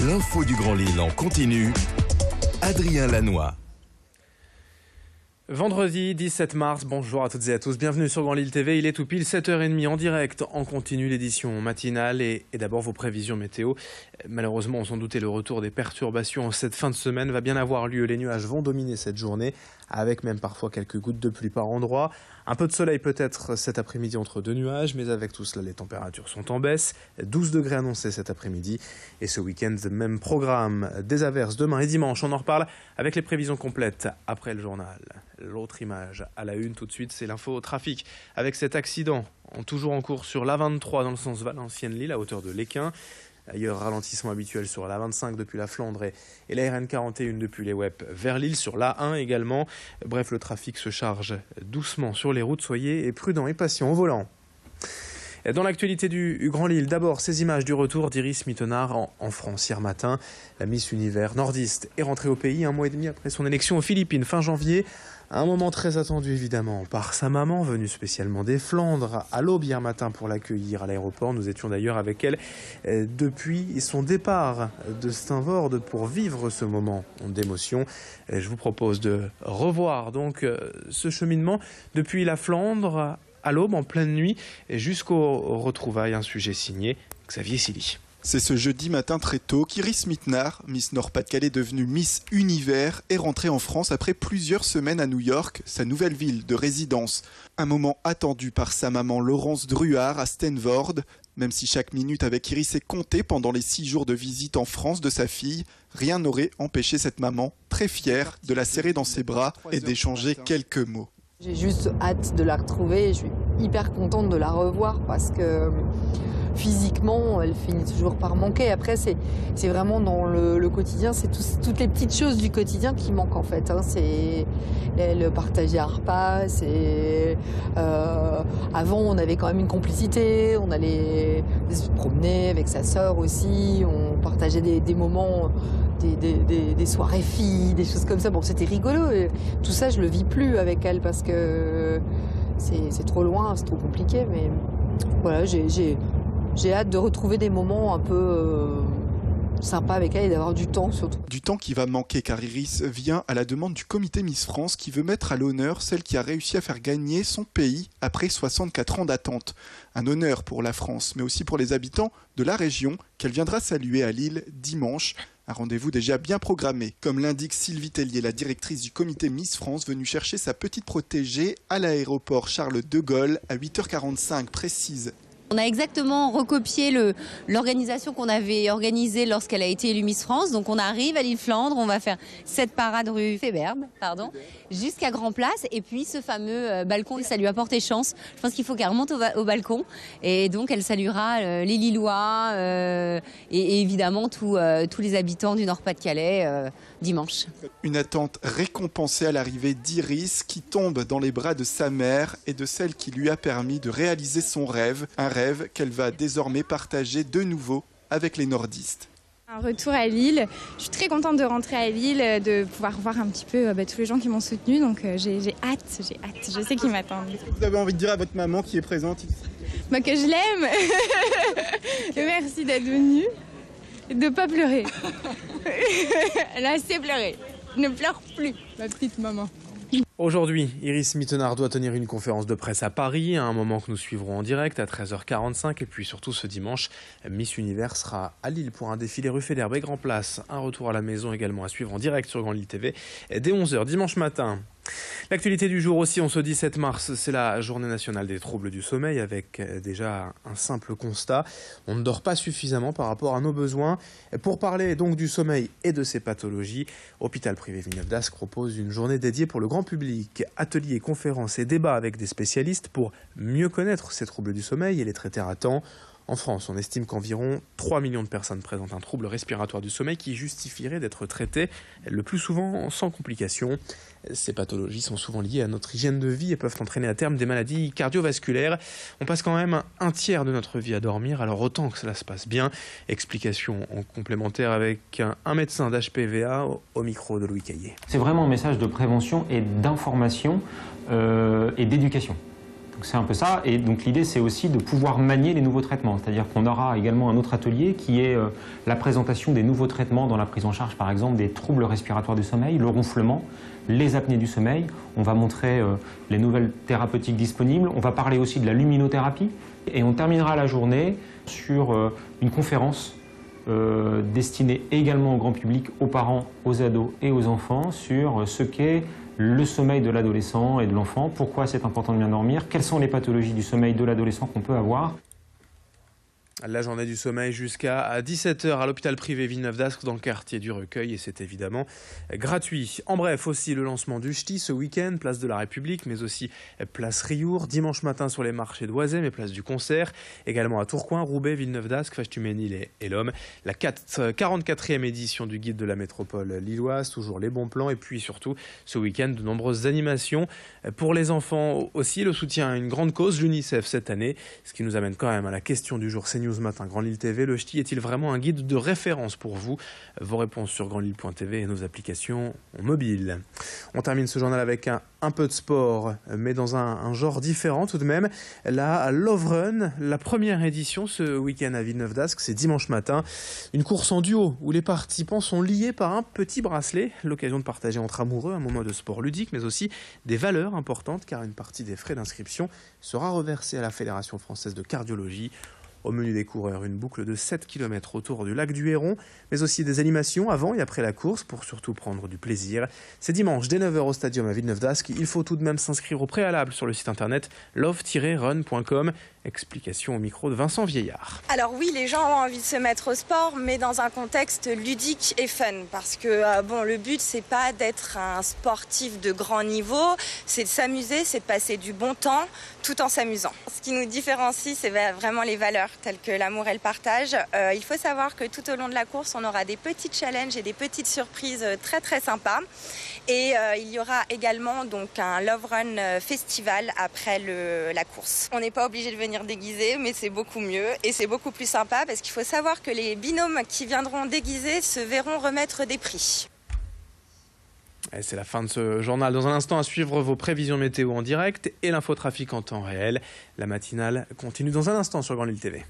L'info du Grand Lille en continu. Adrien Lanois. Vendredi 17 mars, bonjour à toutes et à tous, bienvenue sur Grand Lille TV, il est tout pile 7h30 en direct, en continu l'édition matinale et d'abord vos prévisions météo. Malheureusement, on s'en doutait, le retour des perturbations en cette fin de semaine va bien avoir lieu, les nuages vont dominer cette journée avec même parfois quelques gouttes de pluie par endroit. Un peu de soleil peut-être cet après-midi entre deux nuages, mais avec tout cela les températures sont en baisse, 12 degrés annoncés cet après-midi et ce week-end même programme, des averses demain et dimanche, on en reparle avec les prévisions complètes après le journal. L'autre image à la une tout de suite, c'est l'info trafic avec cet accident toujours en cours sur l'A23 dans le sens Valenciennes-Lille à hauteur de l'Équin. Ailleurs, ralentissement habituel sur la 25 depuis la Flandre et la RN 41 depuis les Wep vers Lille, sur l'A1 également. Bref, le trafic se charge doucement sur les routes, soyez prudents et patients au volant. Dans l'actualité du Grand Lille, d'abord ces images du retour d'Iris Mittenard en France hier matin. La Miss Univers nordiste est rentrée au pays un mois et demi après son élection aux Philippines fin janvier. Un moment très attendu évidemment par sa maman venue spécialement des Flandres à l'aube hier matin pour l'accueillir à l'aéroport. Nous étions d'ailleurs avec elle depuis son départ de Steenvoorde pour vivre ce moment d'émotion. Je vous propose de revoir donc ce cheminement depuis la Flandre à l'aube, en pleine nuit, jusqu'au retrouvailles, un sujet signé Xavier Silly. C'est ce jeudi matin très tôt qu'Iris Mittenard, Miss Nord-Pas-de-Calais devenue Miss Univers, est rentrée en France après plusieurs semaines à New York, sa nouvelle ville de résidence. Un moment attendu par sa maman Laurence Druard à Steenvoorde. Même si chaque minute avec Iris est comptée pendant les 6 jours de visite en France de sa fille, rien n'aurait empêché cette maman, très fière, de la serrer dans ses bras et d'échanger quelques mots. J'ai juste hâte de la retrouver, je suis hyper contente de la revoir parce que physiquement, elle finit toujours par manquer. Après, c'est vraiment dans le quotidien, c'est toutes les petites choses du quotidien qui manquent en fait. C'est le partager un repas, avant on avait quand même une complicité, on allait se promener avec sa sœur aussi, on partageait des moments, des soirées filles, des choses comme ça. Bon, c'était rigolo. Et tout ça, je le vis plus avec elle parce que c'est trop loin, c'est trop compliqué. Mais voilà, j'ai hâte de retrouver des moments un peu sympas avec elle et d'avoir du temps surtout. Du temps qui va manquer car Iris vient à la demande du comité Miss France qui veut mettre à l'honneur celle qui a réussi à faire gagner son pays après 64 ans d'attente. Un honneur pour la France, mais aussi pour les habitants de la région qu'elle viendra saluer à Lille dimanche. Un rendez-vous déjà bien programmé, comme l'indique Sylvie Tellier, la directrice du comité Miss France, venue chercher sa petite protégée à l'aéroport Charles de Gaulle à 8h45 précise. On a exactement recopié l'organisation qu'on avait organisée lorsqu'elle a été élue Miss France. Donc on arrive à Lille-Flandre, on va faire cette parade rue Féberbe, jusqu'à Grand Place. Et puis ce fameux balcon, ça lui a porté chance. Je pense qu'il faut qu'elle remonte au balcon. Et donc elle saluera les Lillois et évidemment tous les habitants du Nord-Pas-de-Calais dimanche. Une attente récompensée à l'arrivée d'Iris qui tombe dans les bras de sa mère et de celle qui lui a permis de réaliser son rêve. Un rêve qu'elle va désormais partager de nouveau avec les nordistes. Un retour à Lille, je suis très contente de rentrer à Lille, de pouvoir voir un petit peu tous les gens qui m'ont soutenue, donc j'ai hâte, je sais qu'ils m'attendent. Vous avez envie de dire à votre maman qui est présente ici que je l'aime. Merci d'être venue et de ne pas pleurer. Elle a assez pleuré, ne pleure plus, ma petite maman. Aujourd'hui, Iris Mittenard doit tenir une conférence de presse à Paris, à un moment que nous suivrons en direct à 13h45. Et puis surtout ce dimanche, Miss Univers sera à Lille pour un défilé rue Féderbe et Grand Place. Un retour à la maison également à suivre en direct sur Grand Lille TV dès 11h dimanche matin. L'actualité du jour aussi, on se 17 mars, c'est la journée nationale des troubles du sommeil avec déjà un simple constat. On ne dort pas suffisamment par rapport à nos besoins. Pour parler donc du sommeil et de ses pathologies, Hôpital privé Villeneuve d'Ascq propose une journée dédiée pour le grand public. Ateliers, conférences et débats avec des spécialistes pour mieux connaître ces troubles du sommeil et les traiter à temps. En France, on estime qu'environ 3 millions de personnes présentent un trouble respiratoire du sommeil qui justifierait d'être traité le plus souvent sans complications. Ces pathologies sont souvent liées à notre hygiène de vie et peuvent entraîner à terme des maladies cardiovasculaires. On passe quand même un tiers de notre vie à dormir, alors autant que cela se passe bien. Explication en complémentaire avec un médecin d'HPVA au micro de Louis Caillé. C'est vraiment un message de prévention et d'information et d'éducation. C'est un peu ça, et donc l'idée c'est aussi de pouvoir manier les nouveaux traitements, c'est-à-dire qu'on aura également un autre atelier qui est la présentation des nouveaux traitements dans la prise en charge par exemple des troubles respiratoires du sommeil, le ronflement, les apnées du sommeil. On va montrer les nouvelles thérapeutiques disponibles, on va parler aussi de la luminothérapie, et on terminera la journée sur une conférence destinée également au grand public, aux parents, aux ados et aux enfants sur ce qu'est le sommeil de l'adolescent et de l'enfant, pourquoi c'est important de bien dormir, quelles sont les pathologies du sommeil de l'adolescent qu'on peut avoir. La journée du sommeil jusqu'à 17h à l'hôpital privé Villeneuve-d'Ascq dans le quartier du Recueil et c'est évidemment gratuit. En bref, aussi le lancement du ch'ti ce week-end, place de la République, mais aussi place Riour, dimanche matin sur les marchés d'Oisem et place du Concert, également à Tourcoing, Roubaix, Villeneuve-d'Ascq, Fâche-Tuménil et l'Homme. La 44e édition du guide de la métropole lilloise, toujours les bons plans et puis surtout ce week-end de nombreuses animations pour les enfants aussi, le soutien à une grande cause, l'UNICEF cette année, ce qui nous amène quand même à la question du jour CNews Matin Grand Lille TV. Le ch'ti est-il vraiment un guide de référence pour vous? Vos réponses sur grandlille.tv et nos applications mobiles. On termine ce journal avec un peu de sport, mais dans un genre différent tout de même. La Love Run, la première édition ce week-end à Villeneuve-d'Ascq, c'est dimanche matin. Une course en duo où les participants sont liés par un petit bracelet. L'occasion de partager entre amoureux un moment de sport ludique, mais aussi des valeurs importantes, car une partie des frais d'inscription sera reversée à la Fédération française de cardiologie. Au menu des coureurs, une boucle de 7 km autour du lac du Héron, mais aussi des animations avant et après la course pour surtout prendre du plaisir. C'est dimanche dès 9h au stadium à Villeneuve-d'Ascq. Il faut tout de même s'inscrire au préalable sur le site internet love-run.com. Explication au micro de Vincent Vieillard. Alors oui, les gens ont envie de se mettre au sport, mais dans un contexte ludique et fun. Parce que le but, c'est pas d'être un sportif de grand niveau, c'est de s'amuser, c'est de passer du bon temps tout en s'amusant. Ce qui nous différencie, c'est vraiment les valeurs telles que l'amour et le partage. Il faut savoir que tout au long de la course, on aura des petits challenges et des petites surprises très très sympas. Et il y aura également donc un Love Run festival après la course. On n'est pas obligé de venir déguisé, mais c'est beaucoup mieux et c'est beaucoup plus sympa parce qu'il faut savoir que les binômes qui viendront déguisés se verront remettre des prix. Et c'est la fin de ce journal. Dans un instant, à suivre vos prévisions météo en direct et l'infotrafic en temps réel. La matinale continue dans un instant sur Grand Lille TV.